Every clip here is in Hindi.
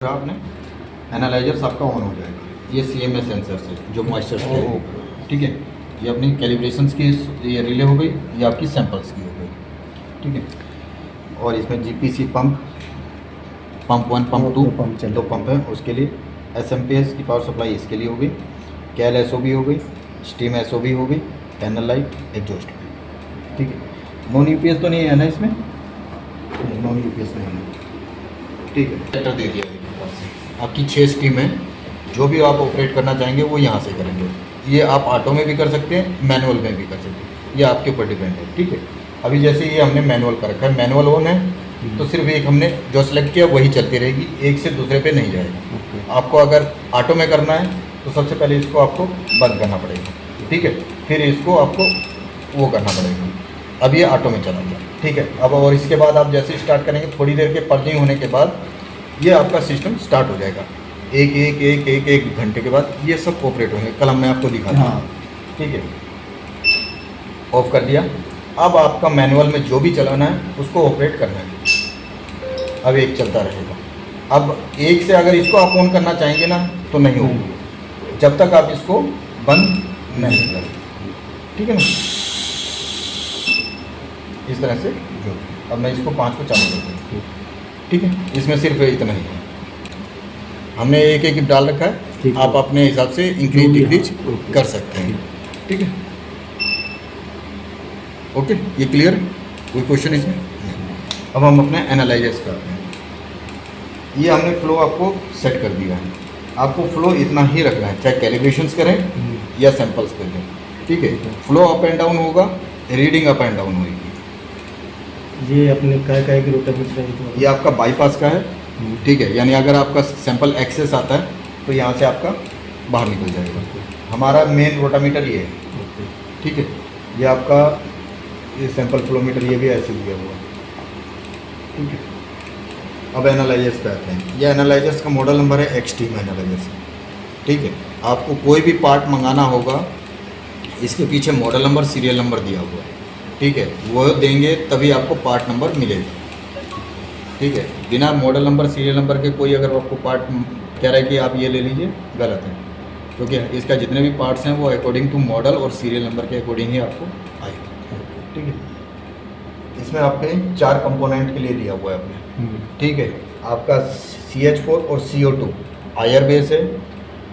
आपने एनालाइजर्स आपका ऑन हो जाएगा। ये CMS सेंसर से जो मॉइस्चर है, ठीक है। ये अपनी कैलिब्रेशंस की ये रिले हो गई, ये आपकी सैंपल्स की हो गई, ठीक है। और इसमें GPC पंप 1 पंप 2 दो पंप है उसके लिए। SMPS की पावर सप्लाई इसके लिए हो गई। कैल SOB हो गई, स्टीम SOB हो गई, पैनल लाइट, एग्जॉस्ट, ठीक है। नॉन UPS तो नहीं है ना इसमें? नॉन UPS नहीं है, ठीक है। सेक्टर दे दिया है आपकी 6 स्टीम है। जो भी आप ऑपरेट करना चाहेंगे वो यहाँ से करेंगे। ये आप ऑटो में भी कर सकते हैं, मैनुअल में भी कर सकते हैं, ये आपके ऊपर डिपेंड है, ठीक है। अभी जैसे ये हमने मैनुअल कर रखा है, मैनुअल ऑन है तो सिर्फ एक हमने जो सेलेक्ट किया वही चलती रहेगी, एक से दूसरे पे नहीं जाएगा। आपको अगर ऑटो में करना है तो सबसे पहले इसको आपको बंद करना पड़ेगा, ठीक है। फिर इसको आपको वो करना पड़ेगा। अब ये ऑटो में चला गया, ठीक है। अब और इसके बाद आप जैसे स्टार्ट करेंगे, थोड़ी देर के पर्जिंग होने के बाद ये आपका सिस्टम स्टार्ट हो जाएगा। एक घंटे के बाद ये सब ऑपरेट होंगे। कल हमने आपको दिखा था, ठीक है। ऑफ कर दिया। अब आपका मैनुअल में जो भी चलाना है उसको ऑपरेट करना है। अब एक चलता रहेगा। अब एक से अगर इसको आप ऑन करना चाहेंगे ना तो नहीं होगा जब तक आप इसको बंद नहीं करें, ठीक है ना। इस तरह से जो अब मैं इसको 5 को चालू करता हूँ, ठीक है। इसमें सिर्फ इतना ही है, हमने एक डाल रखा है। आप अपने हिसाब से इंक्रीज डिक्रीज कर सकते हैं, ठीक है। ओके, ये क्लियर? कोई क्वेश्चन इसमें? अब हम अपने एनालाइजर्स करते हैं। ये हमने फ्लो आपको सेट कर दिया है। आपको फ्लो इतना ही रखना है, चाहे कैलिब्रेशंस करें या सैंपल्स करें, ठीक है। फ्लो अप एंड डाउन होगा, रीडिंग अप एंड डाउन होगी। ये अपने काय की रोटेमीटर है, ये आपका बाईपास का है, ठीक है। यानी अगर आपका सैंपल एक्सेस आता है तो यहाँ से आपका बाहर निकल जाएगा। हमारा मेन रोटामीटर ये है, ठीक है। ये आपका ये सैंपल फ्लोमीटर ये भी ऐसे दिया हुआ है, ठीक है। अब एनालाइजर्स पे आते हैं। ये एनालाइजर्स का मॉडल नंबर है XTM एनालाइजर्स, ठीक है। आपको कोई भी पार्ट मंगाना होगा, इसके पीछे मॉडल नंबर सीरियल नंबर दिया हुआ है, ठीक है। वो देंगे तभी आपको पार्ट नंबर मिलेगा, ठीक है। बिना मॉडल नंबर सीरियल नंबर के कोई अगर आपको पार्ट कह रहा है कि आप ये ले लीजिए, गलत है। क्योंकि इसका जितने भी पार्ट्स हैं वो अकॉर्डिंग टू मॉडल और सीरियल नंबर के अकॉर्डिंग ही आपको आएगा, ठीक है। इसमें आपके 4 कंपोनेंट के लिए दिया हुआ है आपने, ठीक है। आपका CH4 और CO2 आयर बेस है।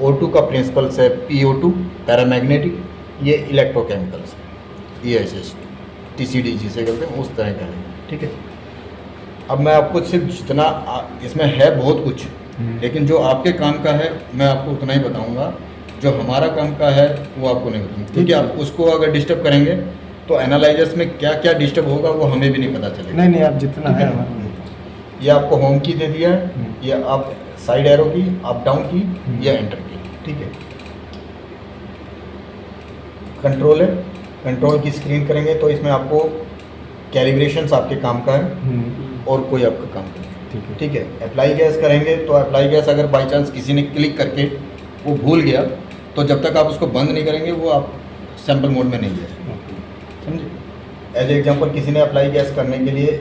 O2 का प्रिंसिपल्स है PO2 पैरामैग्नेटिक, ये इलेक्ट्रोकेमिकल्स है, ESS TCD जिसे कहते हैं उस तरह का है, ठीक है। अब मैं आपको सिर्फ जितना इसमें है बहुत कुछ, लेकिन जो आपके काम का है मैं आपको उतना ही बताऊंगा। जो हमारा काम का है वो आपको नहीं बताऊंगा, क्योंकि आप उसको अगर डिस्टर्ब करेंगे तो एनालाइजर्स में क्या क्या डिस्टर्ब होगा वो हमें भी नहीं पता चलेगा। नहीं आप जितना है ये आपको होम की दे दिया है, ये आप साइड एरो की, अप डाउन की, या एंटर की, ठीक है। कंट्रोल है, कंट्रोल की स्क्रीन करेंगे तो इसमें आपको कैलिब्रेशंस आपके काम का है और कोई आपका काम का है, ठीक है। अप्लाई गैस करेंगे तो अप्लाई गैस अगर बाई चांस किसी ने क्लिक करके वो भूल गया तो जब तक आप उसको बंद नहीं करेंगे वो आप सैंपल मोड में नहीं जाएगा, समझे। एज एग्जांपल किसी ने अप्लाई गैस करने के लिए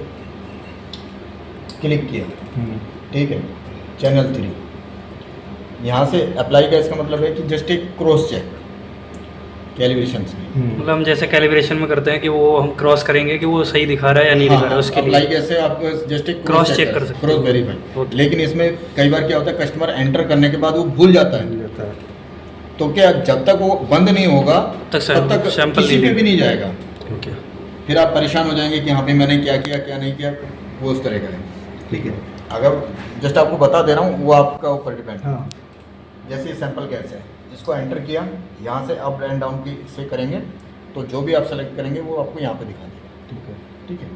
क्लिक किया, ठीक है, चैनल 3, यहाँ से अप्लाई गैस का मतलब है कि जस्ट एक क्रॉस चेक कैलिब्रेशन में। मतलब हम जैसे कैलिब्रेशन में करते हैं कि वो हम क्रॉस करेंगे कि वो सही दिखा रहा है या नहीं दिखा रहा है, उसके लिए अप्लाई कैसे आप जस्ट एक क्रॉस चेक कर सकते हैं, क्रॉस वेरीफाई। लेकिन इसमें कई बार क्या होता है, कस्टमर एंटर करने के बाद वो भूल जाता है, तो क्या जब तक वो बंद नहीं होगा तब तक सैंपल किसी पे भी नहीं जाएगा। ओके, फिर आप परेशान हो जाएंगे कि हाँ भाई मैंने क्या किया क्या नहीं किया, वो उस तरह का है, ठीक है। अगर जस्ट आपको बता दे रहा हूँ, वो आपका ऊपर डिपेंड है। जैसे सैंपल गैस है, इसको एंटर किया, यहाँ से अप एंड डाउन की से करेंगे तो जो भी आप सेलेक्ट करेंगे वो आपको यहाँ पे दिखा देगा, ठीक है, ठीक है।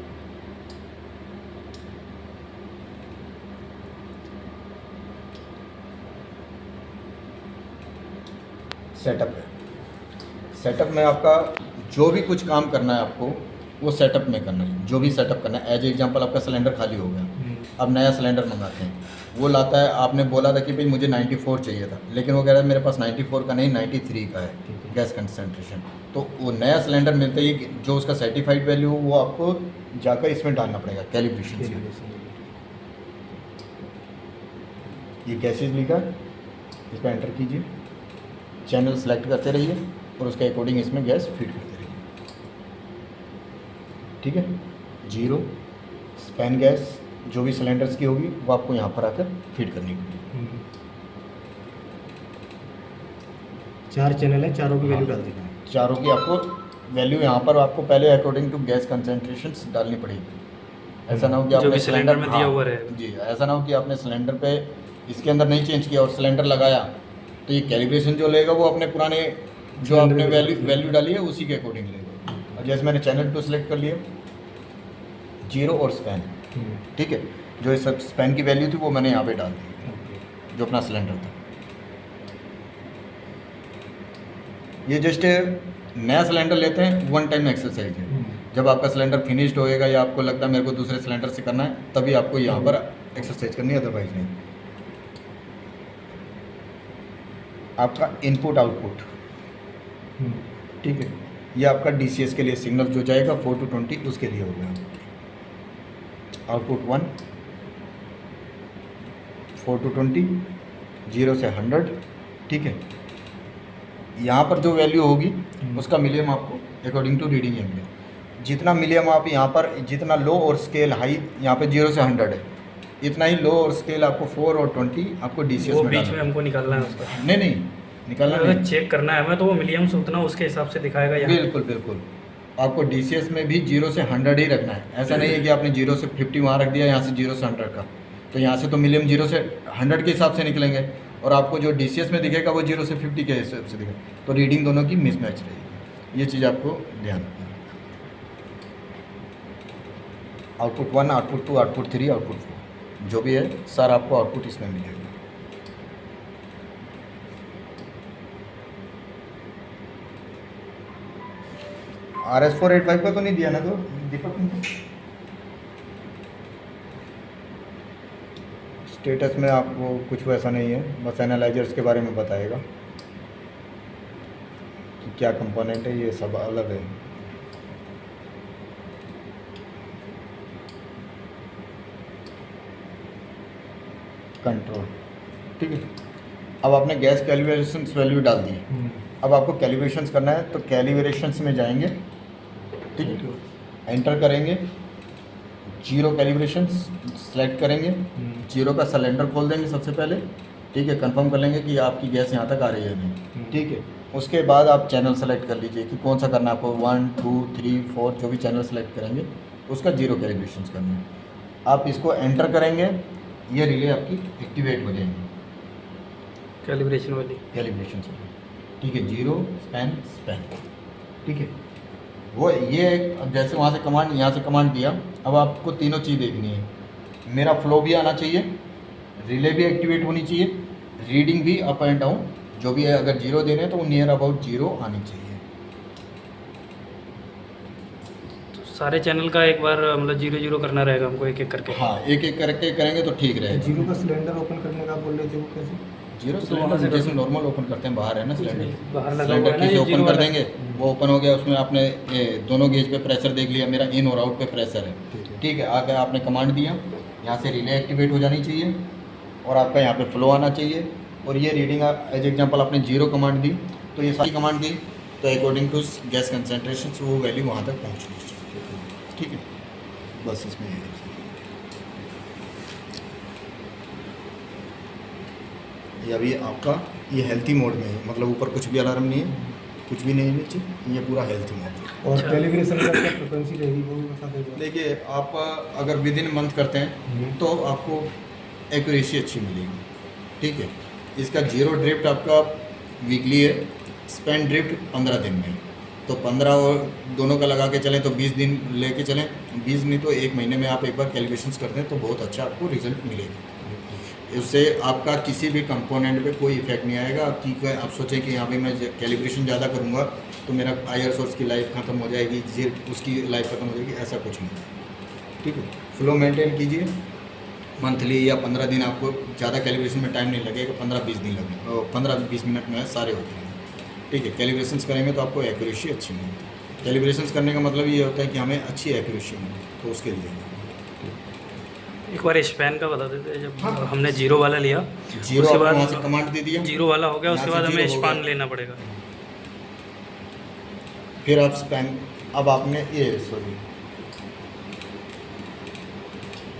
सेटअप है, सेटअप में आपका जो भी कुछ काम करना है आपको वो सेटअप में करना है। जो भी सेटअप करना है, एज एग्जांपल आपका सिलेंडर खाली हो गया, अब नया सिलेंडर मंगाते हैं, वो लाता है, आपने बोला था कि भाई मुझे 94 चाहिए था, लेकिन वो कह रहा है मेरे पास 94 का नहीं 93 का है गैस कंसंट्रेशन, तो वो नया सिलेंडर मिलता ही जो उसका सर्टिफाइड वैल्यू हो वो आपको जाकर इसमें डालना पड़ेगा कैलिब्रेशन से। ये गैसेज लिखा है, इस पर एंटर कीजिए, चैनल सेलेक्ट करते रहिए और उसके अकॉर्डिंग इसमें गैस फीड करते रहिए। ठीक है, 0 स्पैन गैस जो भी सिलेंडर्स की होगी वो आपको यहाँ पर आकर फीड करनी होगी। 4 चैनल है, चारों की वैल्यू हाँ। डाल देना है। चारों की आपको वैल्यू यहाँ पर आपको पहले अकॉर्डिंग टू गैस कंसनट्रेशंस डालनी पड़ेगी। ऐसा ना हो कि जो आपने भी सिलेंडर में दिया हाँ, हुआ रहेगा। जी, ऐसा ना हो कि आपने सिलेंडर पे इसके अंदर नहीं चेंज किया और सिलेंडर लगाया तो ये कैलिब्रेशन जो लेगा वो अपने पुराने जो सिलेंडर आपने के वैल्यू डाली है उसी के अकॉर्डिंग लेगा। और जैसे मैंने चैनल 2 सेलेक्ट कर लिया, 0 और स्पैन, ठीक है, जो इस स्पैन की वैल्यू थी वो मैंने यहाँ पे डाल दी जो अपना सिलेंडर था। ये जस्ट नया सिलेंडर लेते हैं, 1 टाइम एक्सरसाइज है। जब आपका सिलेंडर फिनिश्ड होएगा या आपको लगता है मेरे को दूसरे सिलेंडर से करना है तभी आपको यहाँ पर एक्सरसाइज करनी है, अदरवाइज नहीं। आपका इनपुट आउटपुट, ठीक है, ये आपका DCS के लिए सिग्नल जो जाएगा 4 to 20 उसके लिए हो गया। आउटपुट 1 4 to 20, 0 से 100, ठीक है। यहाँ पर जो वैल्यू होगी उसका मिलियम आपको अकॉर्डिंग टू रीडिंग एंगल, जितना मिलियम आप यहाँ पर, जितना लो और स्केल हाई यहाँ पे 0 से 100 है, इतना ही लो और स्केल आपको 4 और 20 आपको DCS वो में बीच डालना में है। हमको निकालना है उसका। नहीं निकालना अगर नहीं, चेक करना है हमें तो वो मिलियम से उतना उसके हिसाब से दिखाएगा यहाँ। बिल्कुल आपको DCS में भी 0 से 100 ही रखना है। ऐसा नहीं है कि आपने 0 से 50 वहाँ रख दिया, यहाँ से 0 से 100 का, तो यहाँ से तो मिलियम 0 से 100 के हिसाब से निकलेंगे और आपको जो DCS में दिखेगा वो 0 से 50 के हिसाब से दिखेगा, तो रीडिंग दोनों की मिसमैच रहेगी। ये चीज़ आपको ध्यान रखना है। आउटपुट 1, आउटपुट 2, आउटपुट 3, आउटपुट 4 जो भी है सर आपको आउटपुट इसमें मिलेगा। RS485 का तो नहीं दिया ना तो दीपक ने? स्टेटस में आपको कुछ वैसा नहीं है, बस एनालाइजर्स के बारे में बताएगा कि क्या कंपोनेंट है, ये सब अलग है। कंट्रोल, ठीक है। अब आपने गैस कैलिब्रेशंस वैल्यू डाल दी, अब आपको कैलिब्रेशंस करना है तो कैलिब्रेशंस में जाएंगे, ठीक है, एंटर करेंगे, 0 कैलिब्रेशंस सेलेक्ट करेंगे, 0 का सिलेंडर खोल देंगे सबसे पहले, ठीक है, कंफर्म कर लेंगे कि आपकी गैस यहाँ तक आ रही है नहीं, ठीक है। उसके बाद आप चैनल सेलेक्ट कर लीजिए कि कौन सा करना है आपको, 1 2 3 4 जो भी चैनल सेलेक्ट करेंगे उसका 0 कैलिब्रेशंस करना है। आप इसको एंटर करेंगे, ये रिले आपकी एक्टिवेट हो जाएंगी कैलिब्रेशन वाली। कैलिब्रेशंस वाली, ठीक है, 0 स्पैन, ठीक है। वो ये अब जैसे वहाँ से कमांड, यहाँ से कमांड दिया, अब आपको तीनों चीज़ देखनी है। मेरा फ्लो भी आना चाहिए, रिले भी एक्टिवेट होनी चाहिए, रीडिंग भी अप एंड डाउन जो भी है, अगर 0 दे रहे हैं तो वो नियर अबाउट 0 आनी चाहिए। तो सारे चैनल का एक बार मतलब 0 करना रहेगा हमको, एक एक करके। हाँ, एक एक करके करेंगे तो ठीक रहेगा। 0 का सिलेंडर ओपन करने का बोल रहे थे, वो कैसे? 0 सिलेंडर जैसे नॉर्मल ओपन करते हैं, बाहर है ना सिलेंडर, बाहर लगा सिलेंडर हुआ है ना की ये ओपन 0 कर वाला। देंगे, वो ओपन हो गया, उसमें आपने दोनों गेज पे प्रेशर देख लिया, मेरा इन और आउट पे प्रेशर है, ठीक है। आगे आपने कमांड दिया, यहाँ से रिले एक्टिवेट हो जानी चाहिए और आपका यहाँ पे फ्लो आना चाहिए, और ये रीडिंग एज एग्जांपल आपने 0 कमांड दी तो ये सारी कमांड दी तो अकॉर्डिंग टू गैस कंसनट्रेशन वो वैल्यू वहाँ तक पहुँचनी चाहिए, ठीक है। बस इसमें ये है। ये अभी आपका ये हेल्थी मोड में है, मतलब ऊपर कुछ भी अलार्म नहीं है, कुछ भी नहीं है नीचे, ये पूरा हेल्थी मोड है। और अच्छा। कैलिब्रेशन का क्या फ्रिक्वेंसी रहेगी वो भी बता देगा। देखिए, आप अगर विद इन मंथ करते हैं तो आपको एक्यूरेसी अच्छी मिलेगी, ठीक है। इसका 0 ड्रिफ्ट आपका वीकली है, स्पेन ड्रिफ्ट 15 दिन में, तो 15 और दोनों का लगा के चलें तो 20 दिन लेके चलें, 20 नहीं तो 1 महीने में आप एक बार कैलिब्रेशंस करते हैं तो बहुत अच्छा आपको रिजल्ट मिलेगा। उससे आपका किसी भी कंपोनेंट पे कोई इफेक्ट नहीं आएगा। आप सोचें कि यहाँ पे मैं कैलिब्रेशन ज़्यादा करूँगा तो मेरा आयर सोर्स की लाइफ ख़त्म हो जाएगी, उसकी लाइफ ख़त्म हो जाएगी, ऐसा कुछ नहीं, ठीक है। फ्लो मेंटेन कीजिए मंथली या 15 दिन, आपको ज़्यादा कैलिब्रेशन में टाइम नहीं लगेगा, 15-20 दिन लगेगा, 15-20 मिनट में सारे हो जाएंगे, ठीक है। कैलिब्रेशंस करेंगे तो आपको एक्यूरेसी अच्छी मिलती है। कैलिब्रेशंस करने का मतलब ये होता है कि हमें अच्छी एक्यूरेसी मिले, तो उसके लिए एक बार स्पैन का बता देते हैं। जब हाँ। हमने 0 वाला लिया जीरो उसके आपको बाद वहाँ से कमांड दे दिया, जीरो वाला हो गया, यहाँ उसके से बाद हमें जीरो हो स्पान गया। लेना पड़ेगा। फिर आप स्पैन, अब आपने ये सॉरी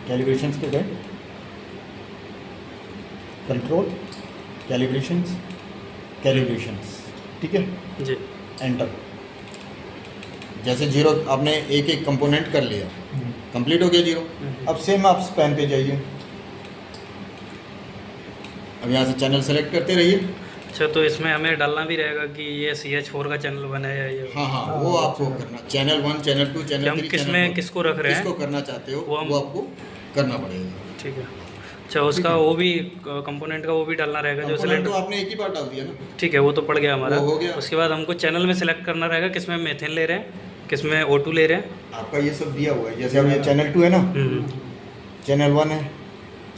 कैलिब्रेशंस पे गए, कंट्रोल कैलिब्रेशंस, कैलिब्रेशंस, ठीक है, जी एंटर। जैसे जीरो आपने एक एक कंपोनेंट कर लिया, कंप्लीट हो गया जीरो। अब सेम आप स्पैन पे जाइए, अब यहाँ से चैनल सेलेक्ट करते रहिए। अच्छा, तो इसमें हमें डालना भी रहेगा कि ये CH4 का चैनल बना है या ये? हाँ हाँ, वो आपको करना, चैनल 1, चैनल 2, कि चैनल हम 3, किस चैनल में 4 किसको रख रहे हैं, किसको करना चाहते हो वो हम- वो आपको करना पड़ेगा। ठीक है। अच्छा, उसका वो भी कंपोनेंट का वो भी डालना रहेगा जो कंपोनेंट सिलेंडर। तो आपने एक ही बार डाल दिया ना। ठीक है, वो तो पड़ गया हमारा। वो हो गया। उसके बाद हमको चैनल में सेलेक्ट करना रहेगा किसमें मेथेन ले रहे हैं, किसमें O2 ले रहे हैं। आपका ये सब दिया हुआ है, जैसे अब ये चैनल 2 है ना, चैनल 1 है,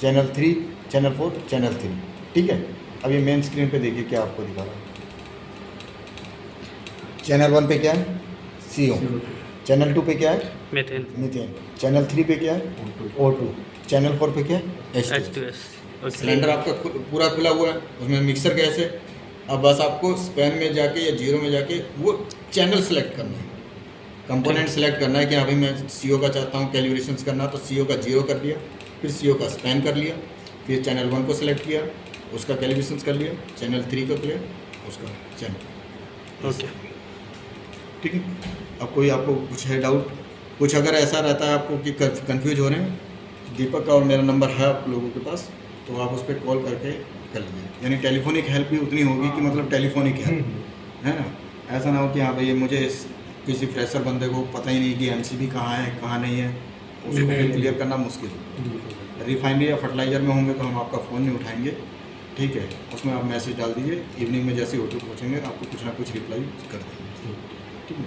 चैनल 3, चैनल 4, चैनल 3, ठीक है। अब ये मेन स्क्रीन पे देखिए क्या आपको दिखा रहा है। चैनल 1 पे क्या है, CO, चैनल 2 पे क्या है, मेथेन, मीथेन, चैनल 3 पे क्या है, O2, चैनल 4 पे क्या है, H2। H2S। सिलेंडर आपका पूरा खुला हुआ है, उसमें मिक्सर गैस है। अब बस आपको स्पैन में जाके या जीरो में जाके वो चैनल सेलेक्ट करना है, कंपोनेंट सेलेक्ट करना है कि अभी मैं CO का चाहता हूँ कैलिब्रेशंस करना, तो CO का जीरो कर दिया, फिर CO का स्पैन कर लिया, फिर चैनल 1 को सिलेक्ट किया, उसका कैलिब्रेशंस कर लिया, चैनल 3 को किया, उसका चैनल। ओके, ठीक है। अब कोई आपको कुछ है डाउट, कुछ अगर ऐसा रहता है आपको कि कंफ्यूज हो रहे हैं, दीपक का और मेरा नंबर है आप लोगों के पास, तो आप उस पर कॉल करके कर लीजिए। यानी टेलीफोनिक हेल्प भी उतनी होगी कि मतलब टेलीफोनिक हेल्प है ना, ऐसा ना हो कि हाँ भाई मुझे किसी फ्रेशर बंदे को पता ही नहीं कि MCB कहाँ है कहाँ नहीं है, उसको क्लियर करना मुश्किल है। रिफाइनरी या फर्टिलाइज़र में होंगे तो हम आपका फ़ोन नहीं उठाएंगे, ठीक है, उसमें आप मैसेज डाल दीजिए, इवनिंग में जैसे होटल पहुँचेंगे आपको कुछ ना कुछ रिप्लाई कर देंगे, ठीक है।